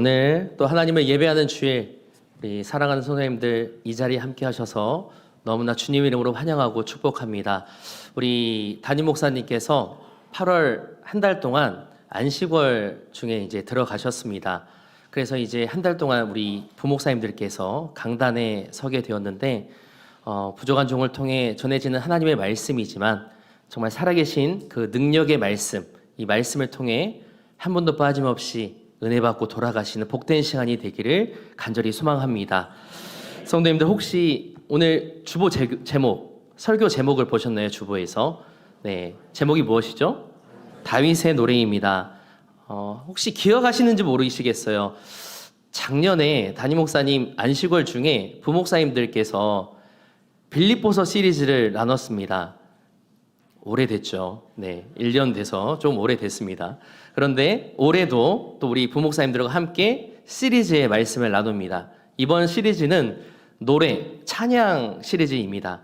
오늘 또 하나님을 예배하는 주일, 우리 사랑하는 선생님들 이 자리에 함께 하셔서 너무나 주님 이름으로 환영하고 축복합니다. 우리 담임 목사님께서 8월 한 달 동안 안식월 중에 이제 들어가셨습니다. 그래서 이제 한 달 동안 우리 부목사님들께서 강단에 서게 되었는데 부족한 종을 통해 전해지는 하나님의 말씀이지만 정말 살아계신 그 능력의 말씀, 이 말씀을 통해 한 번도 빠짐없이 은혜 받고 돌아가시는 복된 시간이 되기를 간절히 소망합니다. 성도님들 혹시 오늘 주보 제목, 설교 제목을 보셨나요? 주보에서. 네, 제목이 무엇이죠? 다윗의 노래입니다. 혹시 기억하시는지 모르시겠어요. 작년에 담임 목사님 안식월 중에 부목사님들께서 빌립보서 시리즈를 나눴습니다. 오래됐죠. 네, 1년 돼서 좀 오래됐습니다. 그런데 올해도 또 우리 부목사님들과 함께 시리즈의 말씀을 나눕니다. 이번 시리즈는 노래, 찬양 시리즈입니다.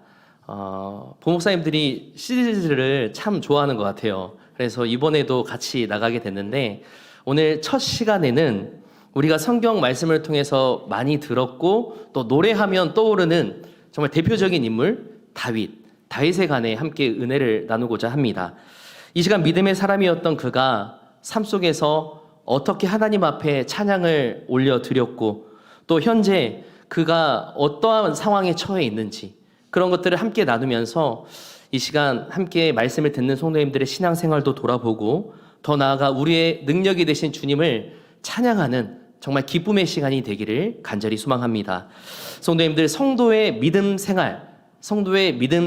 부목사님들이 시리즈를 참 좋아하는 것 같아요. 그래서 이번에도 같이 나가게 됐는데 오늘 첫 시간에는 우리가 성경 말씀을 통해서 많이 들었고 또 노래하면 떠오르는 정말 대표적인 인물 다윗에 관해 함께 은혜를 나누고자 합니다. 이 시간 믿음의 사람이었던 그가 삶 속에서 어떻게 하나님 앞에 찬양을 올려드렸고 또 현재 그가 어떠한 상황에 처해 있는지 그런 것들을 함께 나누면서 이 시간 함께 말씀을 듣는 성도님들의 신앙생활도 돌아보고 더 나아가 우리의 능력이 되신 주님을 찬양하는 정말 기쁨의 시간이 되기를 간절히 소망합니다. 성도님들, 성도의 믿음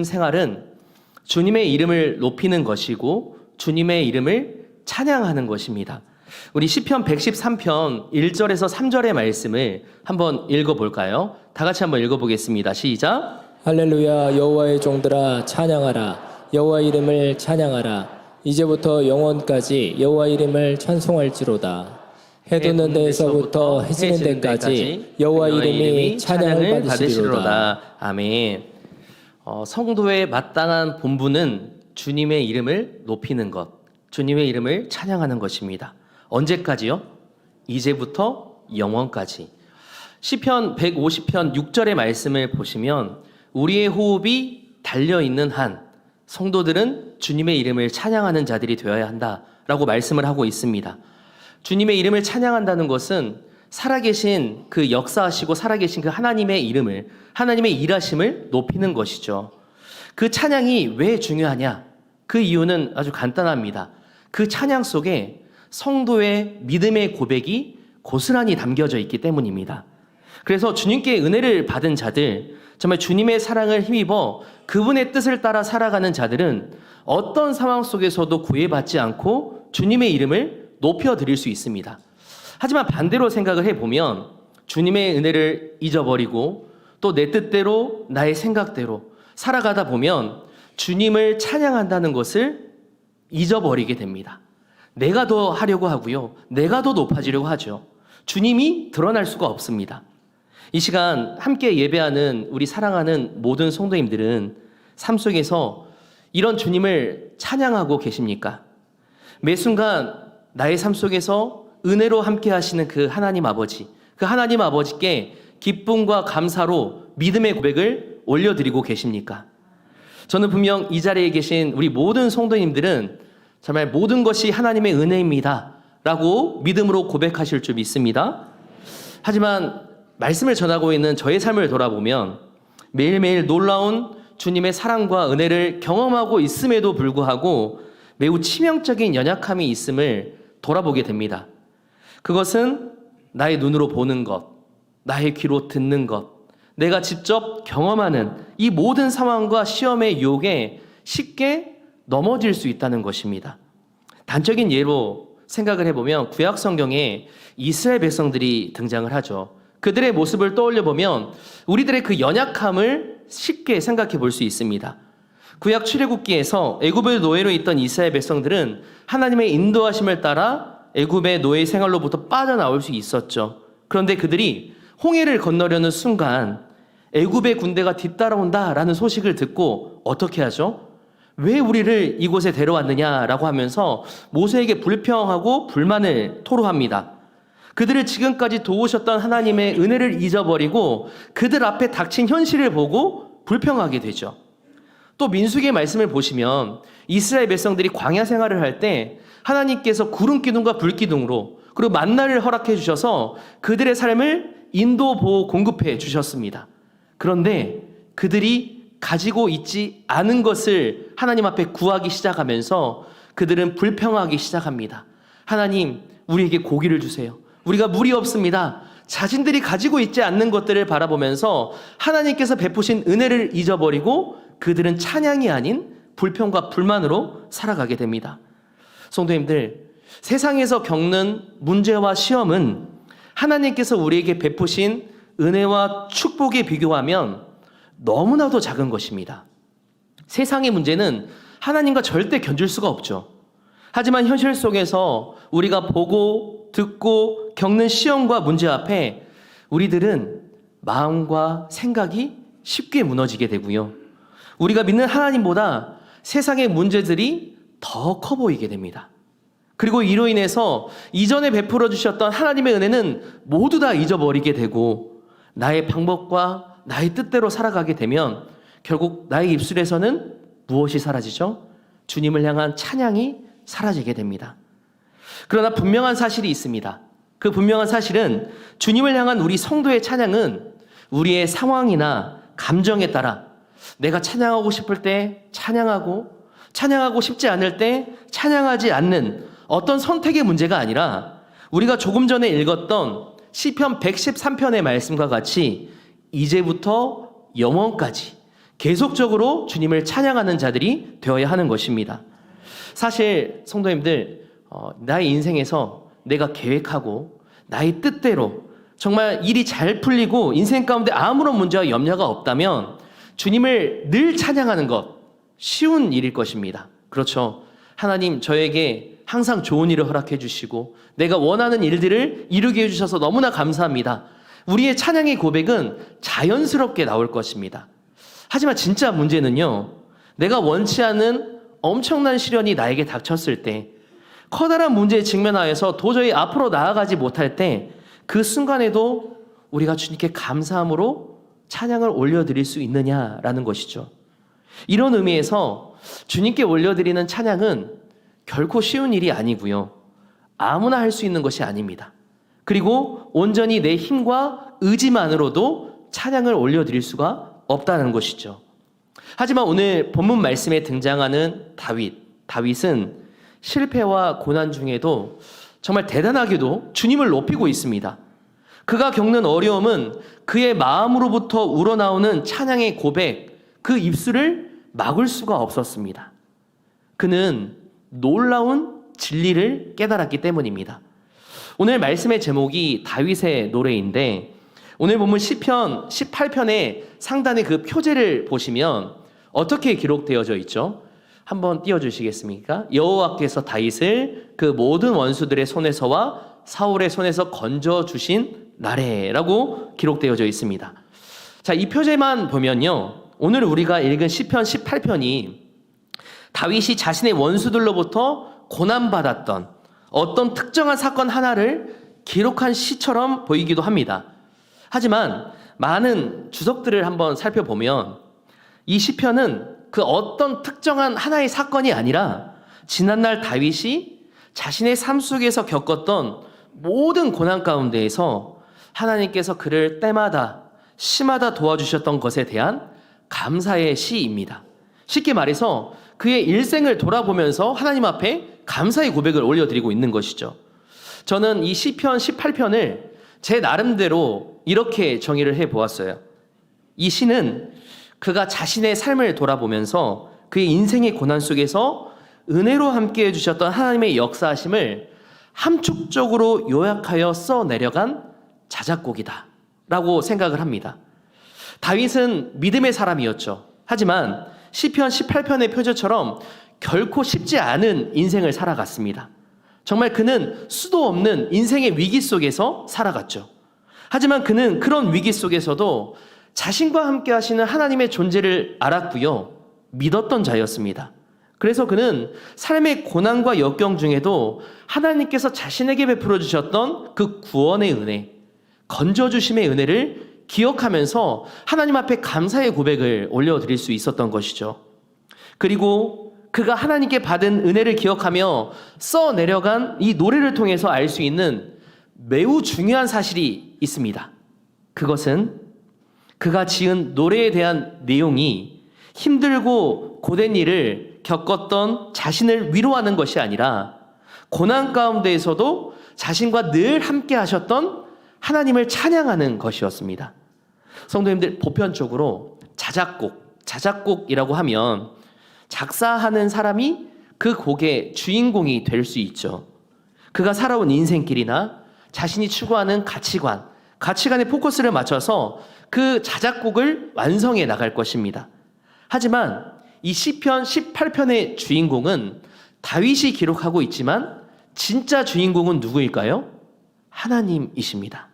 생활은 주님의 이름을 높이는 것이고 주님의 이름을 찬양하는 것입니다. 우리 시편 113편 1절에서 3절의 말씀을 한번 읽어볼까요? 다 같이 한번 읽어보겠습니다. 시작! 할렐루야. 여호와의 종들아 찬양하라. 여호와 이름을 찬양하라. 이제부터 영원까지 여호와 이름을 찬송할지로다. 해 돋는 데에서부터 해지는 데까지 여호와 이름이 찬양을 받으시리로다. 아멘. 성도의 마땅한 본분은 주님의 이름을 높이는 것, 주님의 이름을 찬양하는 것입니다. 언제까지요? 이제부터 영원까지. 시편 150편 6절의 말씀을 보시면 우리의 호흡이 달려있는 한 성도들은 주님의 이름을 찬양하는 자들이 되어야 한다라고 말씀을 하고 있습니다. 주님의 이름을 찬양한다는 것은 살아계신 그 역사하시고 살아계신 그 하나님의 이름을, 하나님의 일하심을 높이는 것이죠. 그 찬양이 왜 중요하냐? 그 이유는 아주 간단합니다. 그 찬양 속에 성도의 믿음의 고백이 고스란히 담겨져 있기 때문입니다. 그래서 주님께 은혜를 받은 자들, 정말 주님의 사랑을 힘입어 그분의 뜻을 따라 살아가는 자들은 어떤 상황 속에서도 구애받지 않고 주님의 이름을 높여드릴 수 있습니다. 하지만 반대로 생각을 해보면 주님의 은혜를 잊어버리고 또 내 뜻대로 나의 생각대로 살아가다 보면 주님을 찬양한다는 것을 잊어버리게 됩니다. 내가 더 하려고 하고요. 내가 더 높아지려고 하죠. 주님이 드러날 수가 없습니다. 이 시간 함께 예배하는 우리 사랑하는 모든 성도님들은 삶 속에서 이런 주님을 찬양하고 계십니까? 매 순간 나의 삶 속에서 은혜로 함께 하시는 그 하나님 아버지께 기쁨과 감사로 믿음의 고백을 올려드리고 계십니까? 저는 분명 이 자리에 계신 우리 모든 성도님들은 정말 모든 것이 하나님의 은혜입니다 라고 믿음으로 고백하실 줄 믿습니다. 하지만 말씀을 전하고 있는 저의 삶을 돌아보면 매일매일 놀라운 주님의 사랑과 은혜를 경험하고 있음에도 불구하고 매우 치명적인 연약함이 있음을 돌아보게 됩니다. 그것은 나의 눈으로 보는 것, 나의 귀로 듣는 것, 내가 직접 경험하는 이 모든 상황과 시험의 유혹에 쉽게 넘어질 수 있다는 것입니다. 단적인 예로 생각을 해보면 구약 성경에 이스라엘 백성들이 등장을 하죠. 그들의 모습을 떠올려 보면 우리들의 그 연약함을 쉽게 생각해 볼 수 있습니다. 구약 출애굽기에서 애굽의 노예로 있던 이스라엘 백성들은 하나님의 인도하심을 따라 애굽의 노예 생활로부터 빠져나올 수 있었죠. 그런데 그들이 홍해를 건너려는 순간 애굽의 군대가 뒤따라온다라는 소식을 듣고 어떻게 하죠? 왜 우리를 이곳에 데려왔느냐라고 하면서 모세에게 불평하고 불만을 토로합니다. 그들을 지금까지 도우셨던 하나님의 은혜를 잊어버리고 그들 앞에 닥친 현실을 보고 불평하게 되죠. 또 민수기의 말씀을 보시면 이스라엘 백성들이 광야 생활을 할 때 하나님께서 구름 기둥과 불 기둥으로 그리고 만나를 허락해 주셔서 그들의 삶을 인도 보호 공급해 주셨습니다. 그런데 그들이 가지고 있지 않은 것을 하나님 앞에 구하기 시작하면서 그들은 불평하기 시작합니다. 하나님, 우리에게 고기를 주세요. 우리가 물이 없습니다. 자신들이 가지고 있지 않는 것들을 바라보면서 하나님께서 베푸신 은혜를 잊어버리고 그들은 찬양이 아닌 불평과 불만으로 살아가게 됩니다. 성도님들, 세상에서 겪는 문제와 시험은 하나님께서 우리에게 베푸신 은혜와 축복에 비교하면 너무나도 작은 것입니다. 세상의 문제는 하나님과 절대 견줄 수가 없죠. 하지만 현실 속에서 우리가 보고 듣고 겪는 시험과 문제 앞에 우리들은 마음과 생각이 쉽게 무너지게 되고요. 우리가 믿는 하나님보다 세상의 문제들이 더 커 보이게 됩니다. 그리고 이로 인해서 이전에 베풀어 주셨던 하나님의 은혜는 모두 다 잊어버리게 되고 나의 방법과 나의 뜻대로 살아가게 되면 결국 나의 입술에서는 무엇이 사라지죠? 주님을 향한 찬양이 사라지게 됩니다. 그러나 분명한 사실이 있습니다. 그 분명한 사실은 주님을 향한 우리 성도의 찬양은 우리의 상황이나 감정에 따라 내가 찬양하고 싶을 때 찬양하고 싶지 않을 때 찬양하지 않는 어떤 선택의 문제가 아니라 우리가 조금 전에 읽었던 시편 113편의 말씀과 같이 이제부터 영원까지 계속적으로 주님을 찬양하는 자들이 되어야 하는 것입니다. 사실 성도님들, 나의 인생에서 내가 계획하고 나의 뜻대로 정말 일이 잘 풀리고 인생 가운데 아무런 문제와 염려가 없다면 주님을 늘 찬양하는 것 쉬운 일일 것입니다. 그렇죠. 하나님, 저에게 항상 좋은 일을 허락해 주시고 내가 원하는 일들을 이루게 해주셔서 너무나 감사합니다. 우리의 찬양의 고백은 자연스럽게 나올 것입니다. 하지만 진짜 문제는요, 내가 원치 않은 엄청난 시련이 나에게 닥쳤을 때, 커다란 문제에 직면하여서 도저히 앞으로 나아가지 못할 때, 그 순간에도 우리가 주님께 감사함으로 찬양을 올려드릴 수 있느냐라는 것이죠. 이런 의미에서 주님께 올려드리는 찬양은 결코 쉬운 일이 아니고요. 아무나 할 수 있는 것이 아닙니다. 그리고 온전히 내 힘과 의지만으로도 찬양을 올려드릴 수가 없다는 것이죠. 하지만 오늘 본문 말씀에 등장하는 다윗은 실패와 고난 중에도 정말 대단하게도 주님을 높이고 있습니다. 그가 겪는 어려움은 그의 마음으로부터 우러나오는 찬양의 고백, 그 입술을 막을 수가 없었습니다. 그는 놀라운 진리를 깨달았기 때문입니다. 오늘 말씀의 제목이 다윗의 노래인데 오늘 본문 시편 18편의 상단의 그 표제를 보시면 어떻게 기록되어져 있죠? 한번 띄워주시겠습니까? 여호와께서 다윗을 그 모든 원수들의 손에서와 사울의 손에서 건져주신 날에라고 기록되어져 있습니다. 자, 이 표제만 보면요, 오늘 우리가 읽은 시편 18편이 다윗이 자신의 원수들로부터 고난받았던 어떤 특정한 사건 하나를 기록한 시처럼 보이기도 합니다. 하지만 많은 주석들을 한번 살펴보면 이 시편은 그 어떤 특정한 하나의 사건이 아니라 지난날 다윗이 자신의 삶 속에서 겪었던 모든 고난 가운데에서 하나님께서 그를 때마다 시마다 도와주셨던 것에 대한 감사의 시입니다. 쉽게 말해서 그의 일생을 돌아보면서 하나님 앞에 감사의 고백을 올려드리고 있는 것이죠. 저는 이 시편 18편을 제 나름대로 이렇게 정의를 해보았어요. 이 시는 그가 자신의 삶을 돌아보면서 그의 인생의 고난 속에서 은혜로 함께 해주셨던 하나님의 역사하심을 함축적으로 요약하여 써내려간 자작곡이다 라고 생각을 합니다. 다윗은 믿음의 사람이었죠. 하지만 시편 18편의 표제처럼 결코 쉽지 않은 인생을 살아갔습니다. 정말 그는 수도 없는 인생의 위기 속에서 살아갔죠. 하지만 그는 그런 위기 속에서도 자신과 함께 하시는 하나님의 존재를 알았고요, 믿었던 자였습니다. 그래서 그는 삶의 고난과 역경 중에도 하나님께서 자신에게 베풀어 주셨던 그 구원의 은혜, 건져주심의 은혜를 기억하면서 하나님 앞에 감사의 고백을 올려드릴 수 있었던 것이죠. 그리고 그가 하나님께 받은 은혜를 기억하며 써내려간 이 노래를 통해서 알 수 있는 매우 중요한 사실이 있습니다. 그것은 그가 지은 노래에 대한 내용이 힘들고 고된 일을 겪었던 자신을 위로하는 것이 아니라 고난 가운데에서도 자신과 늘 함께 하셨던 하나님을 찬양하는 것이었습니다. 성도님들, 보편적으로 자작곡이라고 하면 작사하는 사람이 그 곡의 주인공이 될 수 있죠. 그가 살아온 인생길이나 자신이 추구하는 가치관에 포커스를 맞춰서 그 자작곡을 완성해 나갈 것입니다. 하지만 이 시편 18편의 주인공은 다윗이 기록하고 있지만 진짜 주인공은 누구일까요? 하나님이십니다.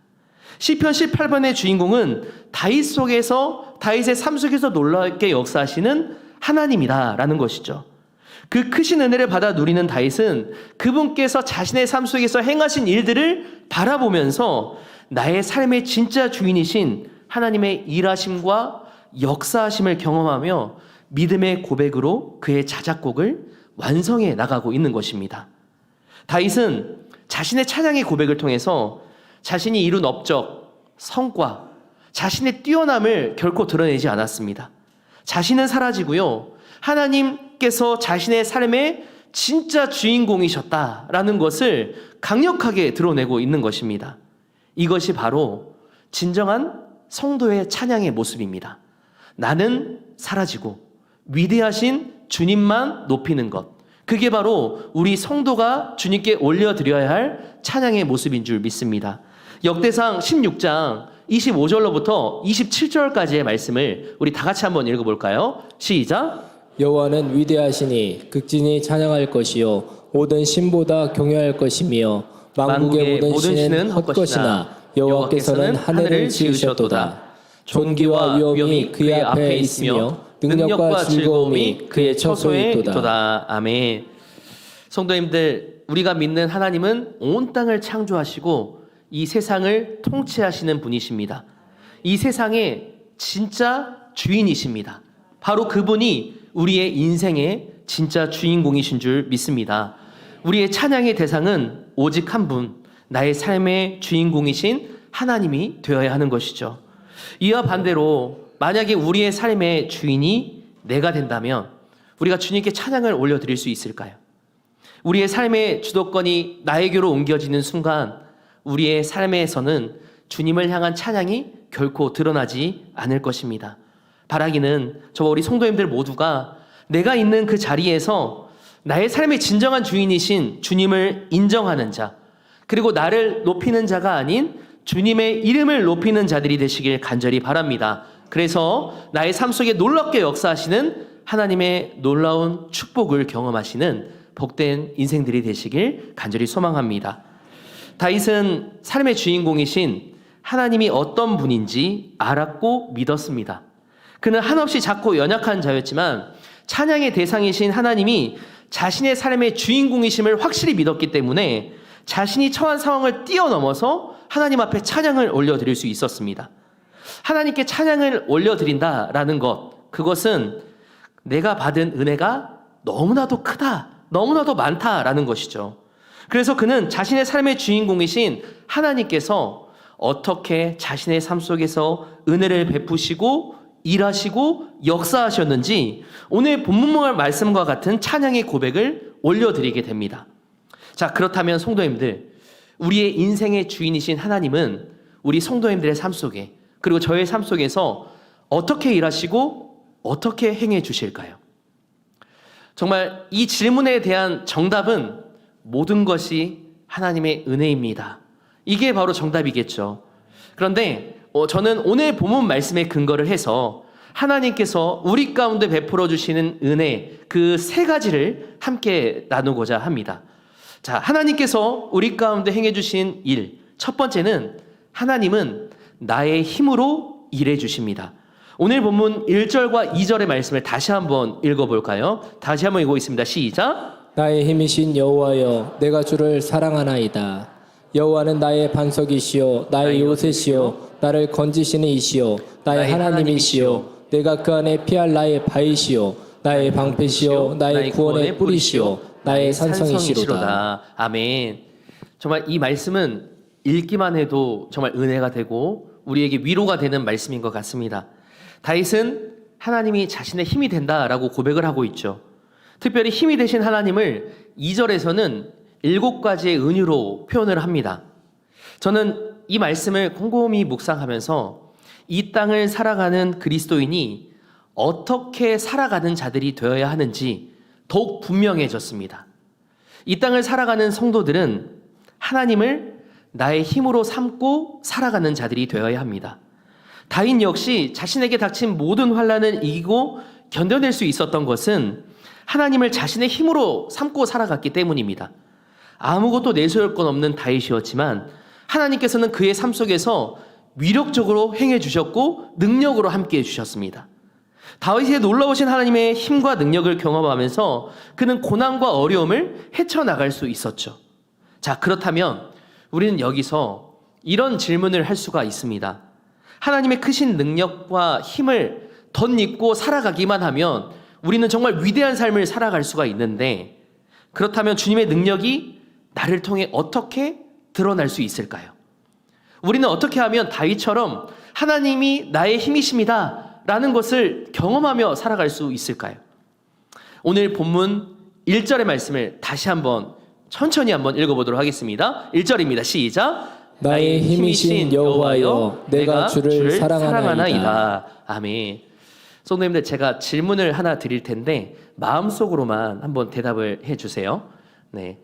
시편 18편의 주인공은 다윗의 삶 속에서 놀랍게 역사하시는 하나님이다라는 것이죠. 그 크신 은혜를 받아 누리는 다윗은 그분께서 자신의 삶 속에서 행하신 일들을 바라보면서 나의 삶의 진짜 주인이신 하나님의 일하심과 역사하심을 경험하며 믿음의 고백으로 그의 자작곡을 완성해 나가고 있는 것입니다. 다윗은 자신의 찬양의 고백을 통해서 자신이 이룬 업적, 성과, 자신의 뛰어남을 결코 드러내지 않았습니다. 자신은 사라지고요, 하나님께서 자신의 삶의 진짜 주인공이셨다라는 것을 강력하게 드러내고 있는 것입니다. 이것이 바로 진정한 성도의 찬양의 모습입니다. 나는 사라지고 위대하신 주님만 높이는 것, 그게 바로 우리 성도가 주님께 올려드려야 할 찬양의 모습인 줄 믿습니다. 역대상 16장 25절로부터 27절까지의 말씀을 우리 다 같이 한번 읽어볼까요? 시작! 여호와는 위대하시니 극진히 찬양할 것이요 모든 신보다 경외할 것이며 만국의 모든 신은 헛것이나 여호와께서는 하늘을 지으셨도다. 존귀와 위엄이 그의 앞에 있으며 능력과 즐거움이 그의 처소에 있도다. 아멘. 성도님들, 우리가 믿는 하나님은 온 땅을 창조하시고 이 세상을 통치하시는 분이십니다. 이 세상의 진짜 주인이십니다. 바로 그분이 우리의 인생의 진짜 주인공이신 줄 믿습니다. 우리의 찬양의 대상은 오직 한 분, 나의 삶의 주인공이신 하나님이 되어야 하는 것이죠. 이와 반대로 만약에 우리의 삶의 주인이 내가 된다면 우리가 주님께 찬양을 올려드릴 수 있을까요? 우리의 삶의 주도권이 나에게로 옮겨지는 순간 우리의 삶에서는 주님을 향한 찬양이 결코 드러나지 않을 것입니다. 바라기는 저와 우리 성도님들 모두가 내가 있는 그 자리에서 나의 삶의 진정한 주인이신 주님을 인정하는 자, 그리고 나를 높이는 자가 아닌 주님의 이름을 높이는 자들이 되시길 간절히 바랍니다. 그래서 나의 삶 속에 놀랍게 역사하시는 하나님의 놀라운 축복을 경험하시는 복된 인생들이 되시길 간절히 소망합니다. 다윗은 삶의 주인공이신 하나님이 어떤 분인지 알았고 믿었습니다. 그는 한없이 작고 연약한 자였지만 찬양의 대상이신 하나님이 자신의 삶의 주인공이심을 확실히 믿었기 때문에 자신이 처한 상황을 뛰어넘어서 하나님 앞에 찬양을 올려드릴 수 있었습니다. 하나님께 찬양을 올려드린다라는 것, 그것은 내가 받은 은혜가 너무나도 크다, 너무나도 많다라는 것이죠. 그래서 그는 자신의 삶의 주인공이신 하나님께서 어떻게 자신의 삶 속에서 은혜를 베푸시고 일하시고 역사하셨는지 오늘 본문 말씀과 같은 찬양의 고백을 올려드리게 됩니다. 자, 그렇다면 성도님들, 우리의 인생의 주인이신 하나님은 우리 성도님들의 삶 속에, 그리고 저의 삶 속에서 어떻게 일하시고 어떻게 행해 주실까요? 정말 이 질문에 대한 정답은 모든 것이 하나님의 은혜입니다. 이게 바로 정답이겠죠. 그런데 저는 오늘 본문 말씀에 근거를 해서 하나님께서 우리 가운데 베풀어 주시는 은혜, 그 세 가지를 함께 나누고자 합니다. 자, 하나님께서 우리 가운데 행해 주신 일, 첫 번째는 하나님은 나의 힘으로 일해 주십니다. 오늘 본문 1절과 2절의 말씀을 다시 한번 읽어볼까요? 다시 한번 읽어보겠습니다. 시작. 나의 힘이신 여호와여, 내가 주를 사랑하나이다. 여호와는 나의 반석이시요 나의 요새시요 나를 건지시는 이시요 나의 하나님이시요 내가 그 안에 피할 나의 바위시요 나의 방패시요 나의 구원의 뿌리시요 나의 산성이시로다. 아멘. 정말 이 말씀은 읽기만 해도 정말 은혜가 되고 우리에게 위로가 되는 말씀인 것 같습니다. 다윗은 하나님이 자신의 힘이 된다라고 고백을 하고 있죠. 특별히 힘이 되신 하나님을 2절에서는 7가지의 은유로 표현을 합니다. 저는 이 말씀을 곰곰이 묵상하면서 이 땅을 살아가는 그리스도인이 어떻게 살아가는 자들이 되어야 하는지 더욱 분명해졌습니다. 이 땅을 살아가는 성도들은 하나님을 나의 힘으로 삼고 살아가는 자들이 되어야 합니다. 다윗 역시 자신에게 닥친 모든 환난을 이기고 견뎌낼 수 있었던 것은 하나님을 자신의 힘으로 삼고 살아갔기 때문입니다. 아무것도 내세울 건 없는 다윗이었지만 하나님께서는 그의 삶 속에서 위력적으로 행해 주셨고 능력으로 함께해 주셨습니다. 다윗의 놀라우신 하나님의 힘과 능력을 경험하면서 그는 고난과 어려움을 헤쳐나갈 수 있었죠. 자, 그렇다면 우리는 여기서 이런 질문을 할 수가 있습니다. 하나님의 크신 능력과 힘을 덧입고 살아가기만 하면 우리는 정말 위대한 삶을 살아갈 수가 있는데, 그렇다면 주님의 능력이 나를 통해 어떻게 드러날 수 있을까요? 우리는 어떻게 하면 다윗처럼 하나님이 나의 힘이십니다 라는 것을 경험하며 살아갈 수 있을까요? 오늘 본문 1절의 말씀을 다시 한번 천천히 한번 읽어보도록 하겠습니다. 1절입니다. 시작. 나의 힘이신 여호와여, 내가 주를 사랑하나이다. 아멘. 성도님들, 제가 질문을 하나 드릴 텐데 마음속으로만 한번 대답을 해주세요. 네.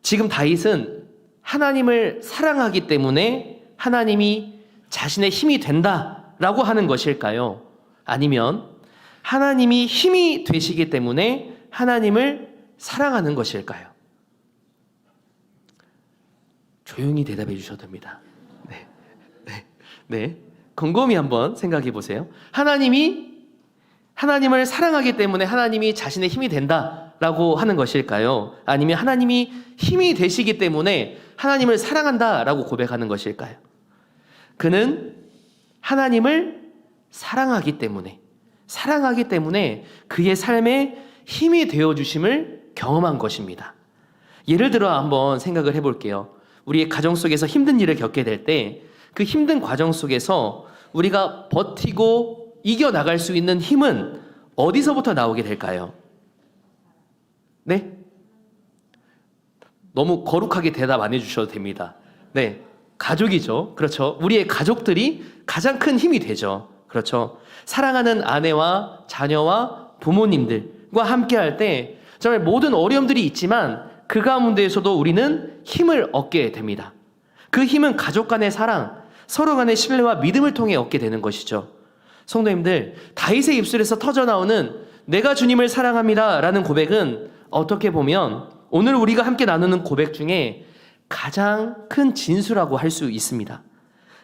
지금 다윗은 하나님을 사랑하기 때문에 하나님이 자신의 힘이 된다라고 하는 것일까요? 아니면 하나님이 힘이 되시기 때문에 하나님을 사랑하는 것일까요? 조용히 대답해 주셔도 됩니다. 네. 곰곰이 한번 생각해 보세요. 하나님을 사랑하기 때문에 하나님이 자신의 힘이 된다라고 하는 것일까요? 아니면 하나님이 힘이 되시기 때문에 하나님을 사랑한다라고 고백하는 것일까요? 그는 하나님을 사랑하기 때문에 그의 삶에 힘이 되어주심을 경험한 것입니다. 예를 들어 한번 생각을 해볼게요. 우리의 가정 속에서 힘든 일을 겪게 될 때 그 힘든 과정 속에서 우리가 버티고 이겨나갈 수 있는 힘은 어디서부터 나오게 될까요? 네? 너무 거룩하게 대답 안 해주셔도 됩니다. 네, 가족이죠. 그렇죠. 우리의 가족들이 가장 큰 힘이 되죠. 그렇죠. 사랑하는 아내와 자녀와 부모님들과 함께 할 때 정말 모든 어려움들이 있지만 그 가운데에서도 우리는 힘을 얻게 됩니다. 그 힘은 가족 간의 사랑, 서로 간의 신뢰와 믿음을 통해 얻게 되는 것이죠. 성도님들, 다윗의 입술에서 터져나오는 내가 주님을 사랑합니다 라는 고백은 어떻게 보면 오늘 우리가 함께 나누는 고백 중에 가장 큰 진수라고 할 수 있습니다.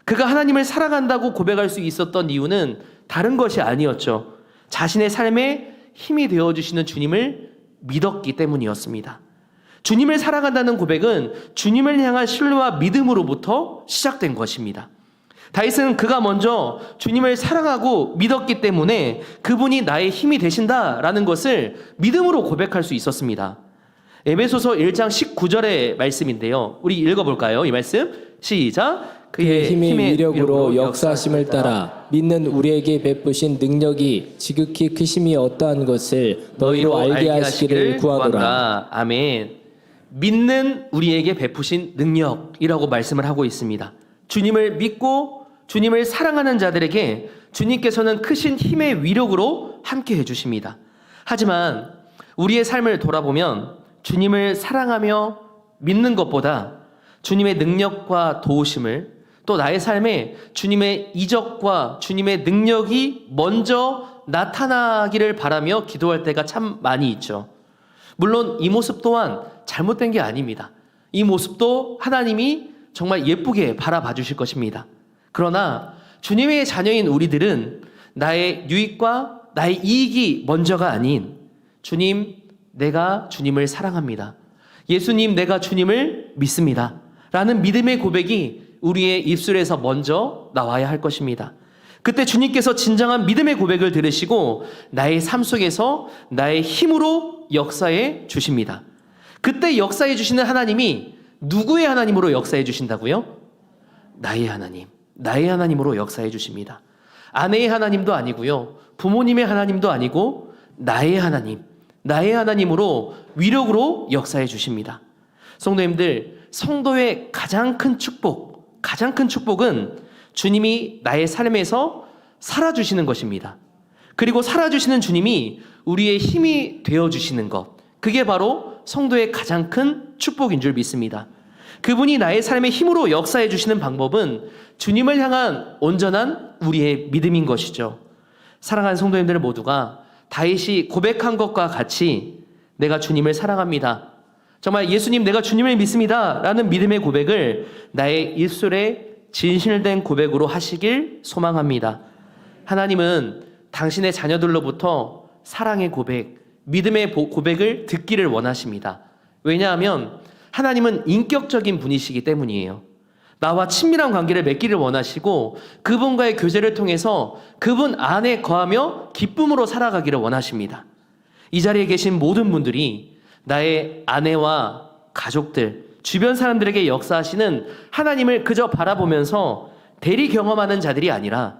그가 하나님을 사랑한다고 고백할 수 있었던 이유는 다른 것이 아니었죠. 자신의 삶에 힘이 되어주시는 주님을 믿었기 때문이었습니다. 주님을 사랑한다는 고백은 주님을 향한 신뢰와 믿음으로부터 시작된 것입니다. 다윗은 그가 먼저 주님을 사랑하고 믿었기 때문에 그분이 나의 힘이 되신다라는 것을 믿음으로 고백할 수 있었습니다. 에베소서 1장 19절의 말씀인데요. 우리 읽어볼까요? 이 말씀 시작. 그의 힘의 위력으로 역사하심을 따라 믿는 우리에게 베푸신 능력이 지극히 크심이 어떠한 것을 너희로 알게 하시기를 구하노라. 아멘. 믿는 우리에게 베푸신 능력이라고 말씀을 하고 있습니다. 주님을 믿고 주님을 사랑하는 자들에게 주님께서는 크신 힘의 위력으로 함께 해주십니다. 하지만 우리의 삶을 돌아보면 주님을 사랑하며 믿는 것보다 주님의 능력과 도우심을, 또 나의 삶에 주님의 이적과 주님의 능력이 먼저 나타나기를 바라며 기도할 때가 참 많이 있죠. 물론 이 모습 또한 잘못된 게 아닙니다. 이 모습도 하나님이 정말 예쁘게 바라봐 주실 것입니다. 그러나 주님의 자녀인 우리들은 나의 유익과 나의 이익이 먼저가 아닌 주님, 내가 주님을 사랑합니다. 예수님, 내가 주님을 믿습니다. 라는 믿음의 고백이 우리의 입술에서 먼저 나와야 할 것입니다. 그때 주님께서 진정한 믿음의 고백을 들으시고 나의 삶 속에서 나의 힘으로 역사해 주십니다. 그때 역사해 주시는 하나님이 누구의 하나님으로 역사해 주신다고요? 나의 하나님, 나의 하나님으로 역사해 주십니다. 아내의 하나님도 아니고요, 부모님의 하나님도 아니고 나의 하나님, 나의 하나님으로 위력으로 역사해 주십니다. 성도님들, 성도의 가장 큰 축복은 주님이 나의 삶에서 살아주시는 것입니다. 그리고 살아주시는 주님이 우리의 힘이 되어주시는 것, 그게 바로 성도의 가장 큰 축복인 줄 믿습니다. 그분이 나의 삶의 힘으로 역사해 주시는 방법은 주님을 향한 온전한 우리의 믿음인 것이죠. 사랑하는 성도님들 모두가 다윗이 고백한 것과 같이 내가 주님을 사랑합니다, 정말 예수님, 내가 주님을 믿습니다 라는 믿음의 고백을 나의 입술에 진실된 고백으로 하시길 소망합니다. 하나님은 당신의 자녀들로부터 사랑의 고백, 믿음의 고백을 듣기를 원하십니다. 왜냐하면 하나님은 인격적인 분이시기 때문이에요. 나와 친밀한 관계를 맺기를 원하시고 그분과의 교제를 통해서 그분 안에 거하며 기쁨으로 살아가기를 원하십니다. 이 자리에 계신 모든 분들이 나의 아내와 가족들, 주변 사람들에게 역사하시는 하나님을 그저 바라보면서 대리 경험하는 자들이 아니라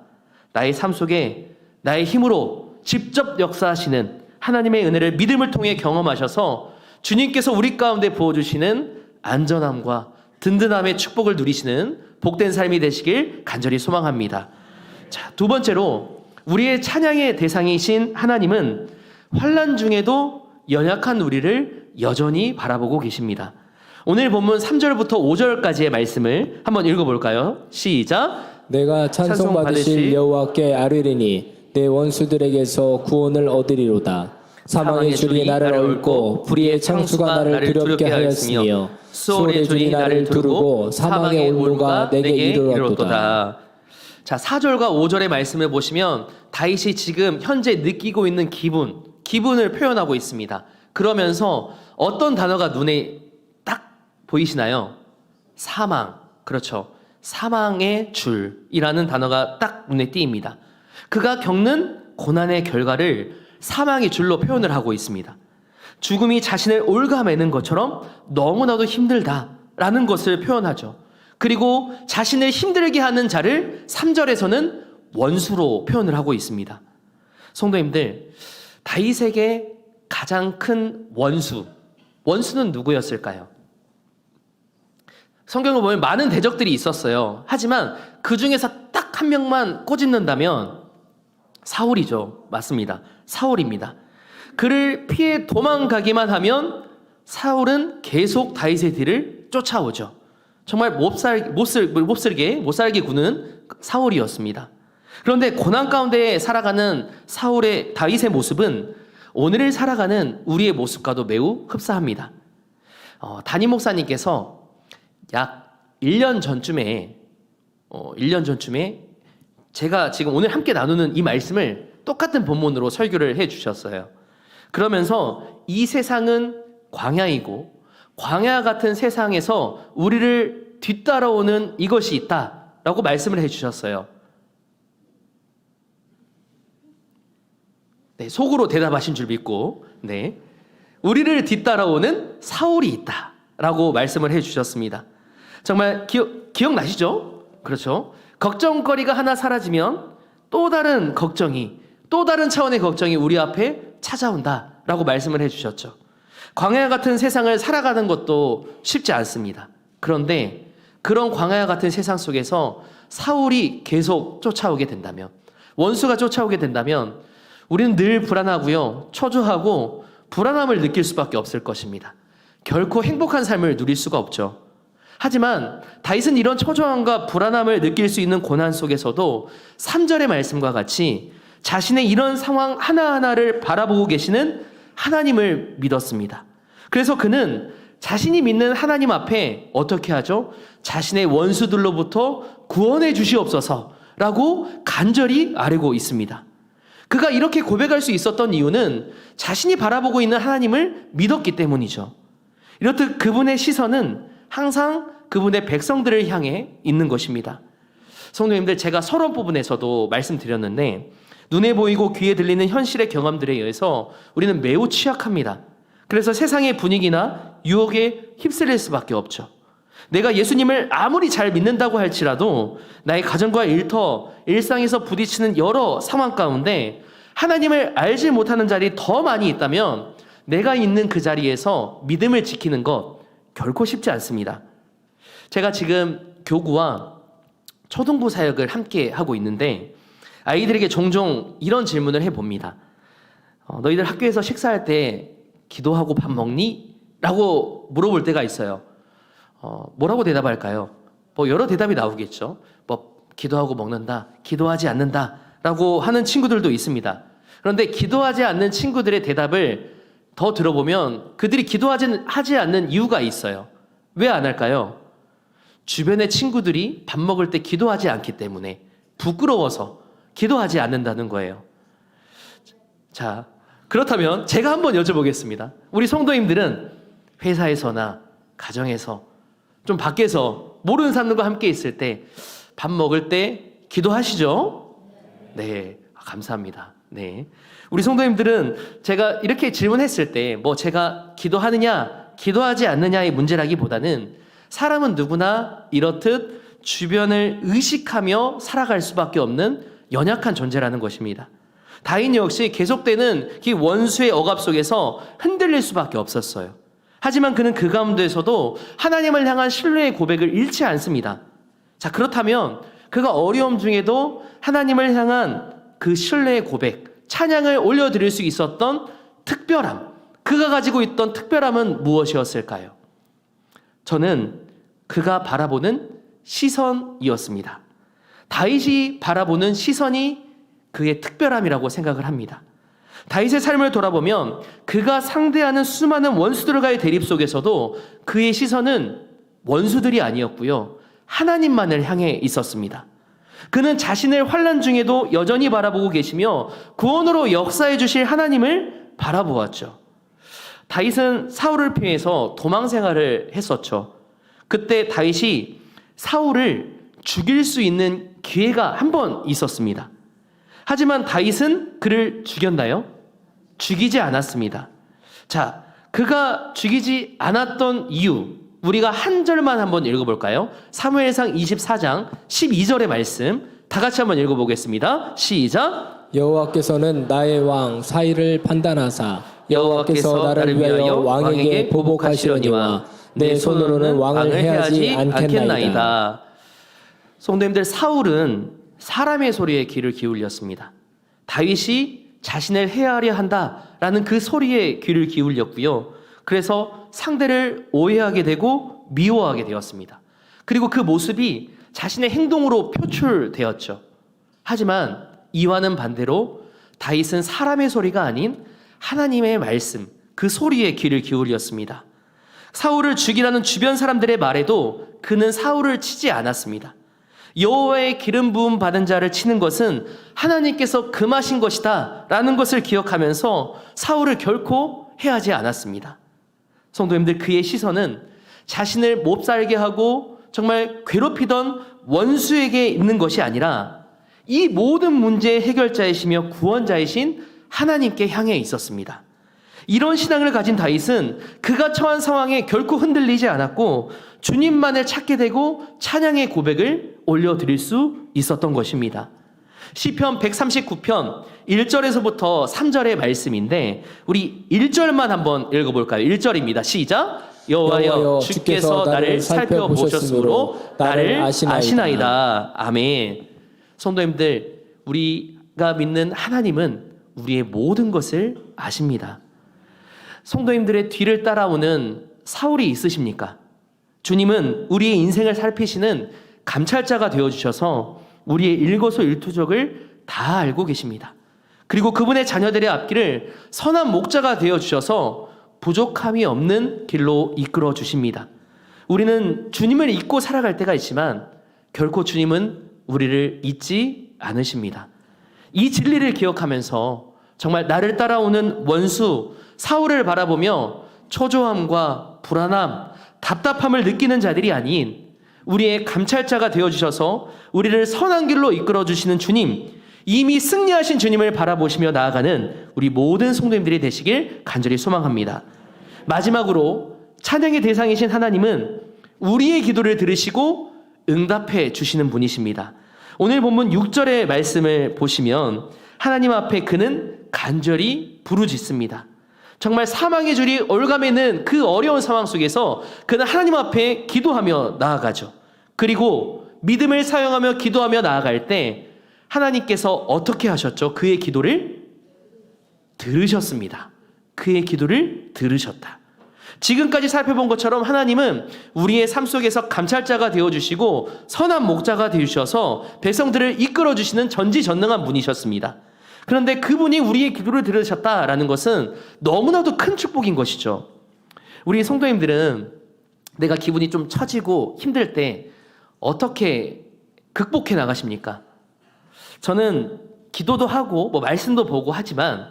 나의 삶 속에 나의 힘으로 직접 역사하시는 하나님의 은혜를 믿음을 통해 경험하셔서 주님께서 우리 가운데 부어주시는 안전함과 든든함의 축복을 누리시는 복된 삶이 되시길 간절히 소망합니다. 자, 두 번째로 우리의 찬양의 대상이신 하나님은 환난 중에도 연약한 우리를 여전히 바라보고 계십니다. 오늘 본문 3절부터 5절까지의 말씀을 한번 읽어볼까요? 시작. 내가 찬송받으실 여호와께 아뢰리니 내 원수들에게서 구원을 얻으리로다. 사망의 줄이 나를 얽고 불의의 창수가 나를 두렵게 하였으며 수월의 줄이 나를 두르고 사망의 올무가 내게 이르렀도다. 자, 4절과 5절의 말씀을 보시면 다윗이 지금 현재 느끼고 있는 기분을 표현하고 있습니다. 그러면서 어떤 단어가 눈에 딱 보이시나요? 사망. 그렇죠. 사망의 줄이라는 단어가 딱 눈에 띄입니다. 그가 겪는 고난의 결과를 사망의 줄로 표현을 하고 있습니다. 죽음이 자신을 올가매는 것처럼 너무나도 힘들다라는 것을 표현하죠. 그리고 자신을 힘들게 하는 자를 3절에서는 원수로 표현을 하고 있습니다. 성도님들, 다윗에게 가장 큰 원수는 누구였을까요? 성경을 보면 많은 대적들이 있었어요. 하지만 그 중에서 딱 한 명만 꼬집는다면 사울이죠. 맞습니다. 사울입니다. 그를 피해 도망가기만 하면 사울은 계속 다윗의 뒤를 쫓아오죠. 정말 못살게 구는 사울이었습니다. 그런데 고난 가운데 살아가는 다윗의 모습은 오늘을 살아가는 우리의 모습과도 매우 흡사합니다. 담임 목사님께서 약 1년 전쯤에 제가 지금 오늘 함께 나누는 이 말씀을 똑같은 본문으로 설교를 해 주셨어요. 그러면서 이 세상은 광야이고 광야 같은 세상에서 우리를 뒤따라오는 이것이 있다라고 말씀을 해 주셨어요. 네, 속으로 대답하신 줄 믿고, 네, 우리를 뒤따라오는 사울이 있다라고 말씀을 해 주셨습니다. 정말 기억나시죠? 그렇죠? 걱정거리가 하나 사라지면 또 다른 차원의 걱정이 우리 앞에 찾아온다라고 말씀을 해주셨죠. 광야 같은 세상을 살아가는 것도 쉽지 않습니다. 그런데 그런 광야 같은 세상 속에서 사울이 계속 쫓아오게 된다면, 원수가 쫓아오게 된다면 우리는 늘 불안하고요, 초조하고 불안함을 느낄 수밖에 없을 것입니다. 결코 행복한 삶을 누릴 수가 없죠. 하지만 다윗은 이런 초조함과 불안함을 느낄 수 있는 고난 속에서도 3절의 말씀과 같이 자신의 이런 상황 하나하나를 바라보고 계시는 하나님을 믿었습니다. 그래서 그는 자신이 믿는 하나님 앞에 어떻게 하죠? 자신의 원수들로부터 구원해 주시옵소서 라고 간절히 아뢰고 있습니다. 그가 이렇게 고백할 수 있었던 이유는 자신이 바라보고 있는 하나님을 믿었기 때문이죠. 이렇듯 그분의 시선은 항상 그분의 백성들을 향해 있는 것입니다. 성도님들, 제가 서론 부분에서도 말씀드렸는데 눈에 보이고 귀에 들리는 현실의 경험들에 의해서 우리는 매우 취약합니다. 그래서 세상의 분위기나 유혹에 휩쓸릴 수밖에 없죠. 내가 예수님을 아무리 잘 믿는다고 할지라도 나의 가정과 일터, 일상에서 부딪히는 여러 상황 가운데 하나님을 알지 못하는 자리 더 많이 있다면 내가 있는 그 자리에서 믿음을 지키는 것 결코 쉽지 않습니다. 제가 지금 교구와 초등부 사역을 함께 하고 있는데 아이들에게 종종 이런 질문을 해봅니다. 너희들 학교에서 식사할 때 기도하고 밥 먹니? 라고 물어볼 때가 있어요. 뭐라고 대답할까요? 뭐 여러 대답이 나오겠죠. 뭐 기도하고 먹는다, 기도하지 않는다 라고 하는 친구들도 있습니다. 그런데 기도하지 않는 친구들의 대답을 더 들어보면 그들이 기도하지 않는 이유가 있어요. 왜 안 할까요? 주변의 친구들이 밥 먹을 때 기도하지 않기 때문에 부끄러워서 기도하지 않는다는 거예요. 자, 그렇다면 제가 한번 여쭤보겠습니다. 우리 성도님들은 회사에서나 가정에서 좀 밖에서 모르는 사람들과 함께 있을 때 밥 먹을 때 기도하시죠? 네, 감사합니다. 네, 우리 성도님들은 제가 이렇게 질문했을 때 뭐 제가 기도하느냐 기도하지 않느냐의 문제라기보다는 사람은 누구나 이렇듯 주변을 의식하며 살아갈 수밖에 없는 연약한 존재라는 것입니다. 다인 역시 계속되는 그 원수의 억압 속에서 흔들릴 수밖에 없었어요. 하지만 그는 그 가운데서도 하나님을 향한 신뢰의 고백을 잃지 않습니다. 자, 그렇다면 그가 어려움 중에도 하나님을 향한 그 신뢰의 고백, 찬양을 올려드릴 수 있었던 특별함, 그가 가지고 있던 특별함은 무엇이었을까요? 저는 그가 바라보는 시선이었습니다. 다윗이 바라보는 시선이 그의 특별함이라고 생각을 합니다. 다윗의 삶을 돌아보면 그가 상대하는 수많은 원수들과의 대립 속에서도 그의 시선은 원수들이 아니었고요, 하나님만을 향해 있었습니다. 그는 자신의 환난 중에도 여전히 바라보고 계시며 구원으로 역사해 주실 하나님을 바라보았죠. 다윗은 사울을 피해서 도망 생활을 했었죠. 그때 다윗이 사울을 죽일 수 있는 기회가 한 번 있었습니다. 하지만 다윗은 그를 죽였나요? 죽이지 않았습니다. 자, 그가 죽이지 않았던 이유, 우리가 한 절만 한번 읽어볼까요? 사무엘상 24장 12절의 말씀 다 같이 한번 읽어보겠습니다. 시작. 여호와께서는 나의 왕 사이를 판단하사 여호와께서 나를 위하여 왕에게 보복하시려니와 내 손으로는 왕을 해하지 않겠나이다. 성도님들, 사울은 사람의 소리에 귀를 기울였습니다. 다윗이 자신을 해하려 한다라는 그 소리에 귀를 기울였고요. 그래서 상대를 오해하게 되고 미워하게 되었습니다. 그리고 그 모습이 자신의 행동으로 표출되었죠. 하지만 이와는 반대로 다윗은 사람의 소리가 아닌 하나님의 말씀, 그 소리에 귀를 기울였습니다. 사울을 죽이라는 주변 사람들의 말에도 그는 사울을 치지 않았습니다. 여호와의 기름 부음 받은 자를 치는 것은 하나님께서 금하신 것이다 라는 것을 기억하면서 사울을 결코 해하지 않았습니다. 성도님들, 그의 시선은 자신을 못 살게 하고 정말 괴롭히던 원수에게 있는 것이 아니라 이 모든 문제의 해결자이시며 구원자이신 하나님께 향해 있었습니다. 이런 신앙을 가진 다윗은 그가 처한 상황에 결코 흔들리지 않았고 주님만을 찾게 되고 찬양의 고백을 올려드릴 수 있었던 것입니다. 시편 139편 1절에서부터 3절의 말씀인데 우리 1절만 한번 읽어볼까요? 1절입니다. 시작. 여호와여, 주께서 나를 살펴보셨으므로 나를 아시나이다. 아멘. 성도님들, 우리가 믿는 하나님은 우리의 모든 것을 아십니다. 성도님들의 뒤를 따라오는 사울이 있으십니까? 주님은 우리의 인생을 살피시는 감찰자가 되어주셔서 우리의 일거수일투족을 다 알고 계십니다. 그리고 그분의 자녀들의 앞길을 선한 목자가 되어주셔서 부족함이 없는 길로 이끌어 주십니다. 우리는 주님을 잊고 살아갈 때가 있지만 결코 주님은 우리를 잊지 않으십니다. 이 진리를 기억하면서 정말 나를 따라오는 원수 사울을 바라보며 초조함과 불안함, 답답함을 느끼는 자들이 아닌 우리의 감찰자가 되어주셔서 우리를 선한 길로 이끌어주시는 주님, 이미 승리하신 주님을 바라보시며 나아가는 우리 모든 성도님들이 되시길 간절히 소망합니다. 마지막으로 찬양의 대상이신 하나님은 우리의 기도를 들으시고 응답해 주시는 분이십니다. 오늘 본문 6절의 말씀을 보시면 하나님 앞에 그는 간절히 부르짖습니다. 정말 사망의 줄이 올가매는 그 어려운 상황 속에서 그는 하나님 앞에 기도하며 나아가죠. 그리고 믿음을 사용하며 기도하며 나아갈 때 하나님께서 어떻게 하셨죠? 그의 기도를 들으셨습니다. 그의 기도를 들으셨다. 지금까지 살펴본 것처럼 하나님은 우리의 삶 속에서 감찰자가 되어주시고 선한 목자가 되어주셔서 백성들을 이끌어주시는 전지전능한 분이셨습니다. 그런데 그분이 우리의 기도를 들으셨다라는 것은 너무나도 큰 축복인 것이죠. 우리 성도님들은 내가 기분이 좀 처지고 힘들 때 어떻게 극복해 나가십니까? 저는 기도도 하고 말씀도 보고 하지만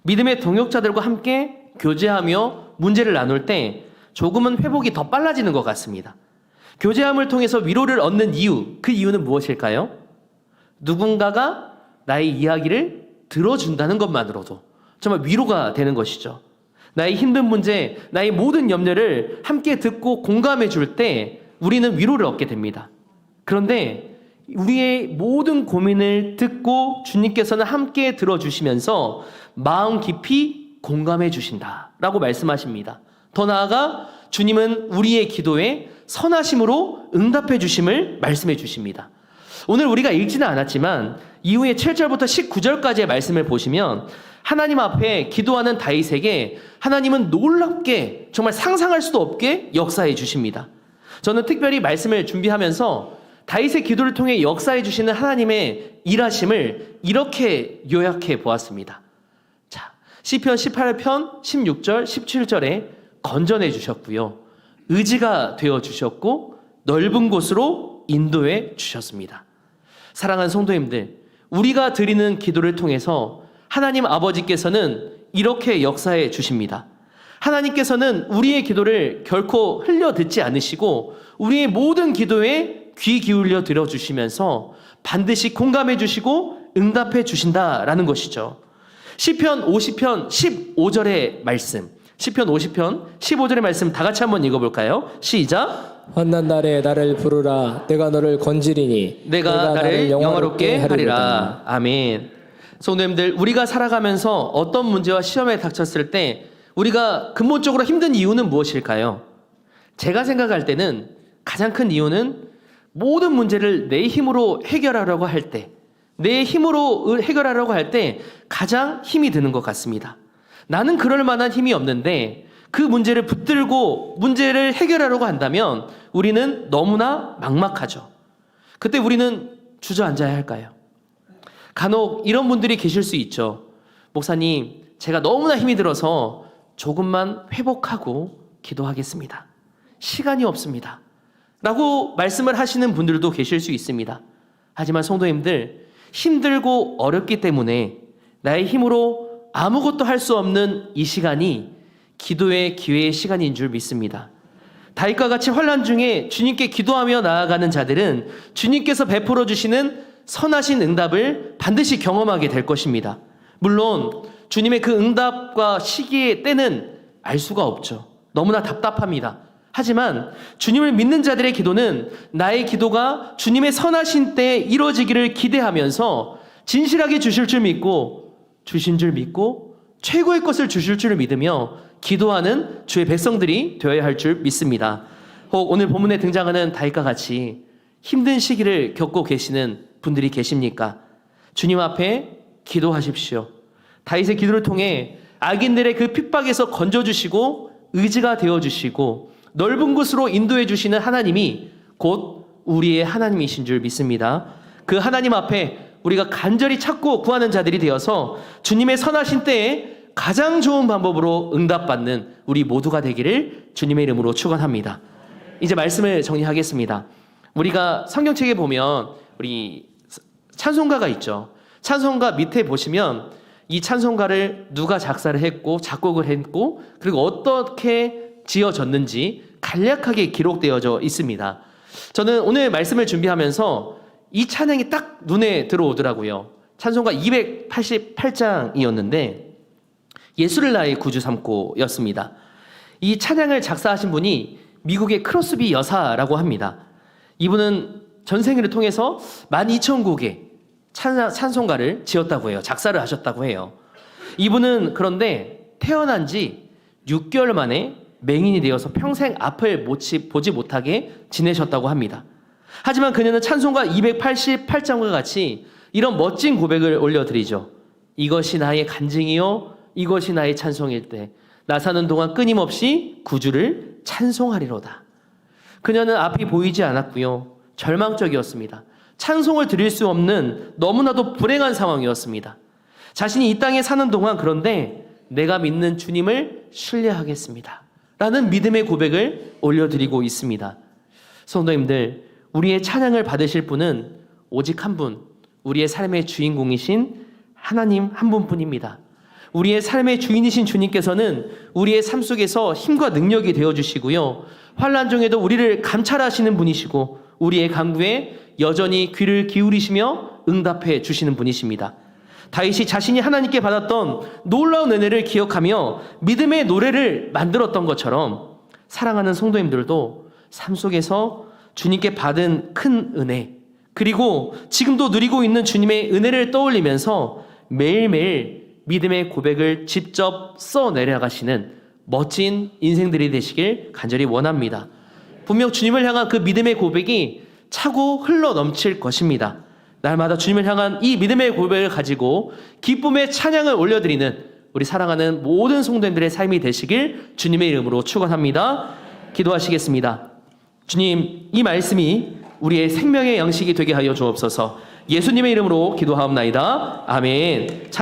믿음의 동역자들과 함께 교제하며 문제를 나눌 때 조금은 회복이 더 빨라지는 것 같습니다. 교제함을 통해서 위로를 얻는 이유, 그 이유는 무엇일까요? 누군가가 나의 이야기를 들어준다는 것만으로도 정말 위로가 되는 것이죠. 나의 힘든 문제, 나의 모든 염려를 함께 듣고 공감해 줄 때 우리는 위로를 얻게 됩니다. 그런데 우리의 모든 고민을 듣고 주님께서는 함께 들어주시면서 마음 깊이 공감해 주신다라고 말씀하십니다. 더 나아가 주님은 우리의 기도에 선하심으로 응답해 주심을 말씀해 주십니다. 오늘 우리가 읽지는 않았지만 이후에 7절부터 19절까지의 말씀을 보시면 하나님 앞에 기도하는 다윗에게 하나님은 놀랍게 정말 상상할 수도 없게 역사해 주십니다. 저는 특별히 말씀을 준비하면서 다윗의 기도를 통해 역사해 주시는 하나님의 일하심을 이렇게 요약해 보았습니다. 자, 시편 18편 16절 17절에 건전해 주셨고요. 의지가 되어 주셨고 넓은 곳으로 인도해 주셨습니다. 사랑하는 성도님들, 우리가 드리는 기도를 통해서 하나님 아버지께서는 이렇게 역사해 주십니다. 하나님께서는 우리의 기도를 결코 흘려 듣지 않으시고 우리의 모든 기도에 귀 기울여 들어주시면서 반드시 공감해 주시고 응답해 주신다라는 것이죠. 시편 50편 15절의 말씀, 시편 50편 15절의 말씀 다 같이 한번 읽어볼까요? 시작! 환난 날에 나를 부르라. 내가 너를 건지리니 내가 나를 영화롭게 하리라. 아멘. 성도님들, 우리가 살아가면서 어떤 문제와 시험에 닥쳤을 때 우리가 근본적으로 힘든 이유는 무엇일까요? 제가 생각할 때는 가장 큰 이유는 모든 문제를 내 힘으로 해결하려고 할 때, 내 힘으로 해결하려고 할 때 가장 힘이 드는 것 같습니다. 나는 그럴 만한 힘이 없는데 그 문제를 붙들고 문제를 해결하려고 한다면 우리는 너무나 막막하죠. 그때 우리는 주저앉아야 할까요? 간혹 이런 분들이 계실 수 있죠. 목사님, 제가 너무나 힘이 들어서 조금만 회복하고 기도하겠습니다. 시간이 없습니다. 라고 말씀을 하시는 분들도 계실 수 있습니다. 하지만 성도님들, 힘들고 어렵기 때문에 나의 힘으로 아무것도 할 수 없는 이 시간이 기도의 기회의 시간인 줄 믿습니다. 다윗과 같이 환난 중에 주님께 기도하며 나아가는 자들은 주님께서 베풀어 주시는 선하신 응답을 반드시 경험하게 될 것입니다. 물론 주님의 그 응답과 시기의 때는 알 수가 없죠. 너무나 답답합니다. 하지만 주님을 믿는 자들의 기도는 나의 기도가 주님의 선하신 때에 이루어지기를 기대하면서 진실하게 주실 줄 믿고 주신 줄 믿고 최고의 것을 주실 줄 믿으며 기도하는 주의 백성들이 되어야 할 줄 믿습니다. 혹 오늘 본문에 등장하는 다윗과 같이 힘든 시기를 겪고 계시는 분들이 계십니까? 주님 앞에 기도하십시오. 다윗의 기도를 통해 악인들의 그 핍박에서 건져주시고 의지가 되어주시고 넓은 곳으로 인도해 주시는 하나님이 곧 우리의 하나님이신 줄 믿습니다. 그 하나님 앞에 우리가 간절히 찾고 구하는 자들이 되어서 주님의 선하신 때에 가장 좋은 방법으로 응답받는 우리 모두가 되기를 주님의 이름으로 축원합니다. 이제 말씀을 정리하겠습니다. 우리가 성경책에 보면 우리 찬송가가 있죠. 찬송가 밑에 보시면 이 찬송가를 누가 작사를 했고 작곡을 했고 그리고 어떻게 지어졌는지 간략하게 기록되어져 있습니다. 저는 오늘 말씀을 준비하면서 이 찬양이 딱 눈에 들어오더라고요. 찬송가 288장이었는데 예수를 나의 구주 삼고였습니다. 이 찬양을 작사하신 분이 미국의 크로스비 여사라고 합니다. 이분은 전생애를 통해서 12,000곡의 찬송가를 지었다고 해요. 작사를 하셨다고 해요. 이분은 그런데 태어난 지 6개월 만에 맹인이 되어서 평생 앞을 보지 못하게 지내셨다고 합니다. 하지만 그녀는 찬송가 288장과 같이 이런 멋진 고백을 올려드리죠. 이것이 나의 간증이요 이것이 나의 찬송일 때 나 사는 동안 끊임없이 구주를 찬송하리로다. 그녀는 앞이 보이지 않았고요. 절망적이었습니다. 찬송을 드릴 수 없는 너무나도 불행한 상황이었습니다. 자신이 이 땅에 사는 동안 그런데 내가 믿는 주님을 신뢰하겠습니다. 라는 믿음의 고백을 올려드리고 있습니다. 성도님들, 우리의 찬양을 받으실 분은 오직 한 분, 우리의 삶의 주인공이신 하나님 한 분뿐입니다. 우리의 삶의 주인이신 주님께서는 우리의 삶 속에서 힘과 능력이 되어주시고요. 환난 중에도 우리를 감찰하시는 분이시고 우리의 간구에 여전히 귀를 기울이시며 응답해 주시는 분이십니다. 다윗이 자신이 하나님께 받았던 놀라운 은혜를 기억하며 믿음의 노래를 만들었던 것처럼 사랑하는 성도님들도 삶 속에서 주님께 받은 큰 은혜 그리고 지금도 누리고 있는 주님의 은혜를 떠올리면서 매일매일 믿음의 고백을 직접 써내려가시는 멋진 인생들이 되시길 간절히 원합니다. 분명 주님을 향한 그 믿음의 고백이 차고 흘러 넘칠 것입니다. 날마다 주님을 향한 이 믿음의 고백을 가지고 기쁨의 찬양을 올려드리는 우리 사랑하는 모든 성도님들의 삶이 되시길 주님의 이름으로 축원합니다. 기도하시겠습니다. 주님, 이 말씀이 우리의 생명의 양식이 되게 하여 주옵소서. 예수님의 이름으로 기도하옵나이다. 아멘.